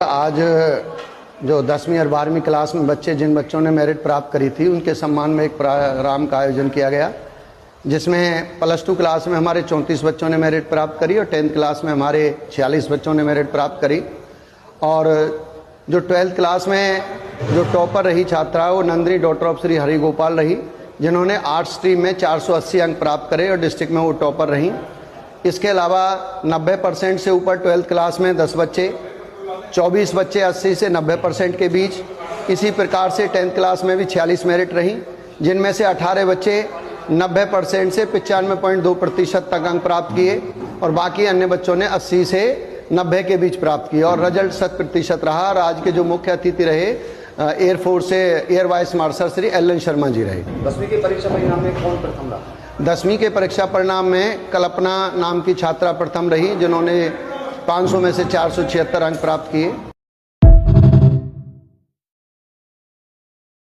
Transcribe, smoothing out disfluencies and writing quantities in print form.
आज जो 10वीं और 12वीं क्लास में जिन बच्चों ने मेरिट प्राप्त करी थी उनके सम्मान में एक प्रोग्राम का आयोजन किया गया, जिसमें +2 क्लास में हमारे 34 बच्चों ने मेरिट प्राप्त करी और 10th क्लास में हमारे 46 बच्चों ने मेरिट प्राप्त करी। और जो 12th क्लास में जो टॉपर रही छात्रा वो नंदिनी डॉटर ऑफ श्री हरि गोपाल रही, जिन्होंने आर्ट्स स्ट्रीम में 480 अंक प्राप्त करे और डिस्ट्रिक्ट में वो टॉपर रहीं। इसके अलावा 90% से ऊपर 12th क्लास में 10 बच्चे, 24 बच्चे 80 से 90% के बीच। इसी प्रकार से 10th क्लास में भी 46 मेरिट रहीं, जिनमें से 18 बच्चे 90% से 95.2% तक अंक प्राप्त किए और बाकी अन्य बच्चों ने 80 से 90 के बीच प्राप्त किए और रिजल्ट 100% रहा। और आज के जो मुख्य अतिथि रहे एयरफोर्स से air vice marshal Shri L Sharma ji रहे। 10वीं के परीक्षा परिणाम में कौन प्रथम रहा? 10वीं के परीक्षा परिणाम में कल्पना नाम की छात्रा प्रथम रही, जिन्होंने 500 में से 476 अंक प्राप्त किए।